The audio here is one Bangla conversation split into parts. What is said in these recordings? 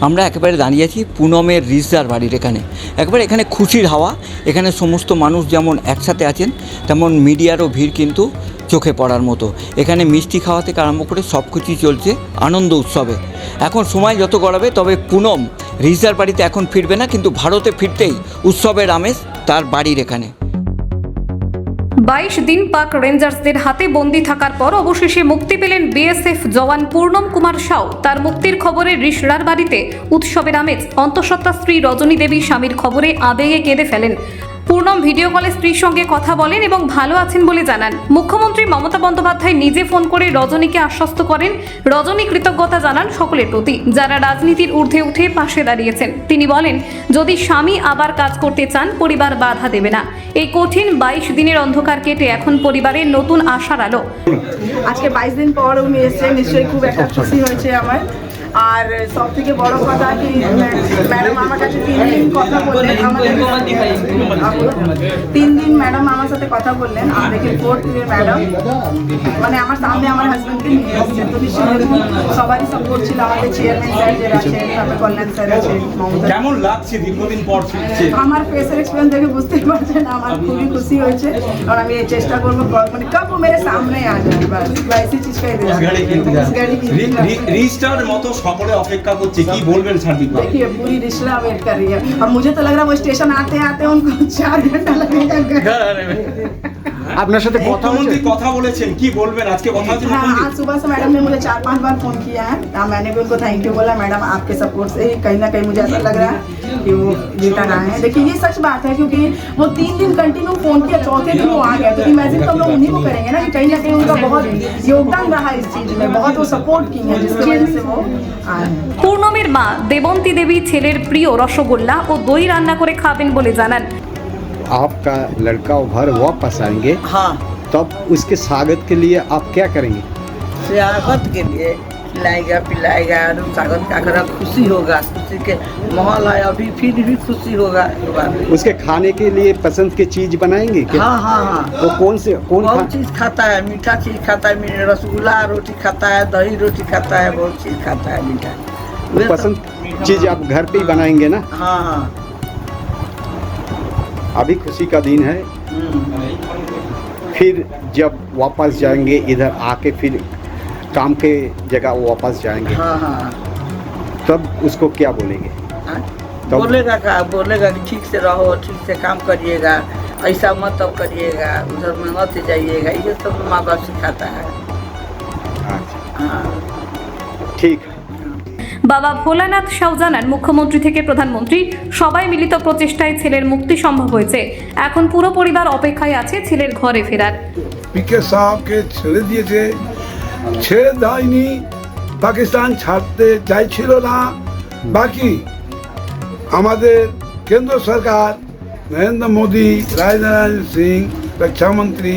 আমরা একেবারে দাঁড়িয়ে আছি পুনমের রিসদার বাড়ির এখানে। একেবারে এখানে খুশির হাওয়া। এখানে সমস্ত মানুষ যেমন একসাথে আছেন, তেমন মিডিয়ারও ভিড় কিন্তু চোখে পড়ার মতো। এখানে মিষ্টি খাওয়া থেকে আরম্ভ করে সব কিছুই চলছে আনন্দ উৎসবে। এখন সময় যত গড়াবে, তবে পুনম রিসদার বাড়িতে এখন ফিরবে না, কিন্তু ভারতে ফিরতেই উৎসবের আমেজ তার বাড়ির এখানে। 22 দিন পাক রেঞ্জার্সদের হাতে বন্দী থাকার পর অবশেষে মুক্তি পেলেন বিএসএফ জওয়ান পূর্ণম কুমার সাউ। তার মুক্তির খবরে রিসরার বাড়িতে উৎসবের আমেজ। অন্তঃসত্ত্বা স্ত্রী রজনী দেবী স্বামীর খবরে আবেগে কেঁদে ফেলেন। পূর্ণম ভিডিও কলে স্ত্রীর সঙ্গে কথা বলেন এবং ভালো আছেন বলে জানান। মুখ্যমন্ত্রী মমতা বন্দ্যোপাধ্যায় নিজে ফোন করে রজনীকে আশ্বস্ত করেন। রজনী কৃতজ্ঞতা জানান সকলের প্রতি, যারা রাজনীতির ঊর্ধ্বে উঠে পাশে দাঁড়িয়েছেন। তিনি বলেন, যদি স্বামী আবার কাজ করতে চান, পরিবার বাধা দেবে না। এই কঠিন 22 দিনের অন্ধকার কেটে এখন পরিবারের নতুন আশার আলো। আজকে 22 দিন পর উনি এসেছেন, নিশ্চয়ই খুব একটা খুশি হয়েছে আমার। আর সব থেকে বড় কথা কি, ম্যাডাম আমার কাছে 3 দিন কথা বললেন। 3 দিন ম্যাডাম আমার সাথে কথা বললেন। আর দেখে 4th দিনে ম্যাডাম মানে আমার সামনে আমার হাজব্যান্ডকে নিয়ে এসেছেন। তো নিশ্চয়ই সবারই সাপোর্ট ছিল, আমাদের চেয়ারম্যান স্যার যে আছেন, তারপরে কল্যাণ স্যার আছেন, মমতা। কেমন লাগছে দীর্ঘদিন পর ফিরছে? আমার ফেসের এক্সপিরিয়েন্স দেখে বুঝতেই পারছেন আমার খুবই খুশি হয়েছে। আর আমি চেষ্টা করবো মানে কব মেরে সামনে আ যায়, বাস वैसी चीज का রিস্টার মতো সকলে অপেক্ষা করছে, কি বলবেন সার্বিক? देखिए पूरी रिश्ता वेट कर रही है और मुझे तो लग रहा है वो स्टेशन आते आते उनको 4 घंटा लगेगा घर में। আপনার সাথে কথা বলেছেন, কি বলবেন আজকে কথা হচ্ছে? हाँ, आज सुबह से मैडम ने मुझे 4-5 बार फोन किया है। मैंने भी उनको थैंक यू बोला। मैडम आपके सपोर्ट से ही कहीं ना कहीं मुझे ऐसा लग रहा है कि वो रिटर्न आए हैं। देखिए ये सच बात है, क्योंकि वो 3 दिन कंटिन्यू फोन किया, चौथे दिन वो आ गया। तो इमेजिन तो हम लोग उन्हीं को करेंगे ना कि कहीं ना कहीं उनका बहुत योगदान रहा इस चीज में, बहुत वो सपोर्ट की है जिसकी वजह से वो आए। পূর্ণমের মা দেবন্তী দেবী ছেলের প্রিয় রসগোল্লা ও দই রান্না করে খাবেন বলে জানান। आपका लड़का घर वापस आएंगे, हाँ, तब उसके स्वागत के लिए आप क्या करेंगे? स्वागत के लिए खिलाएगा पिलाएगा, स्वागत का करा, खुशी होगा, खुशी के माहौल है अभी, फिर भी खुशी होगा। उसके खाने के लिए पसंद की चीज बनाएंगे क्या? हाँ हाँ हाँ, वो कौन बहुत चीज़ खाता है, मीठा चीज़ खाता है, रसगुल्ला रोटी खाता है, दही रोटी खाता है, बहुत चीज़ खाता है मीठा। पसंद चीज आप घर पे ही बनाएंगे ना? हाँ हाँ। अभी खुशी का दिन है, फिर जब वापस जाएंगे इधर आके, फिर काम के जगह वापस जाएंगे, हाँ हाँ, तब उसको क्या बोलेंगे? बोलेगा कि ठीक से रहो, ठीक से काम करिएगा, ऐसा मत तब करिएगा, उधर में मत जाइएगा, ये सब माँ बाप सिखाता है। हाँ ठीक है। বাবা ভোলানাথ সাউ জানান, মুখ্যমন্ত্রী থেকে প্রধানমন্ত্রী সবাই মিলিত প্রচেষ্টায় ছেলের মুক্তি সম্ভব হয়েছে। এখন পুরো পরিবার অপেক্ষায় আছে ছেলের ঘরে ফেরার। পিকে সাহেবকে ছেড়ে দিয়েছে, ছেড়ে দেয়নি, পাকিস্তান ছাড়তে চাইছিল না। বাকি আমাদের কেন্দ্র সরকার, নরেন্দ্র মোদী, রাজনারায়ণ সিং রক্ষামন্ত্রী,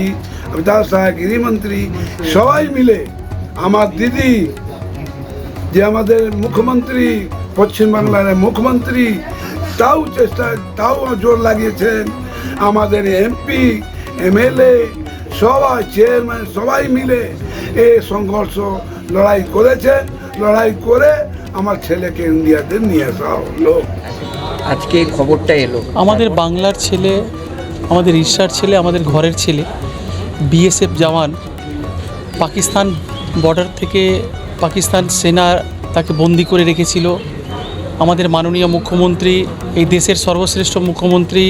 অমিতাভ শাহ গৃহমন্ত্রী, সবাই মিলে আমার দিদি যে আমাদের মুখ্যমন্ত্রী, পশ্চিমবাংলার মুখ্যমন্ত্রী, তাও জোর লাগিয়েছেন। আমাদের এমপি এমএলএ সবাই, চেয়ারম্যান সবাই মিলে এই সংঘর্ষ লড়াই করেছেন। লড়াই করে আমার ছেলেকে ইন্ডিয়াতে নিয়ে আসা হলো। আজকে এই খবরটা এলো, আমাদের বাংলার ছেলে, আমাদের ঈর্ষার ছেলে, আমাদের ঘরের ছেলে, বিএসএফ জওয়ান পাকিস্তান বর্ডার থেকে পাকিস্তান সেনা তাকে বন্দি করে রেখেছিল। আমাদের মাননীয় মুখ্যমন্ত্রী, এই দেশের সর্বশ্রেষ্ঠ মুখ্যমন্ত্রী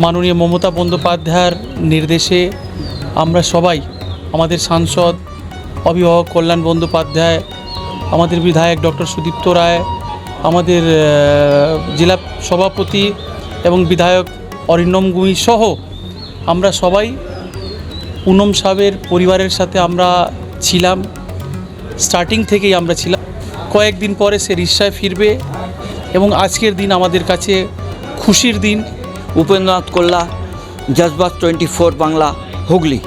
মাননীয় মমতা বন্দ্যোপাধ্যায়ের নির্দেশে আমরা সবাই, আমাদের সাংসদ অভিভাবক কল্যাণ বন্দ্যোপাধ্যায়, আমাদের বিধায়ক ডক্টর সুদীপ্ত রায়, আমাদের জেলা সভাপতি এবং বিধায়ক অরিন্দম গুই সহ আমরা সবাই পুনম সাহেবের পরিবারের সাথে আমরা ছিলাম। স্টার্টিং থেকেই আমরা ছিলাম। কয়েকদিন পরে সে রিক্সায় ফিরবে এবং আজকের দিন আমাদের কাছে খুশির দিন। উপেন্দ্রনাথ কল্লা, জজবাত 24 বাংলা, হুগলি।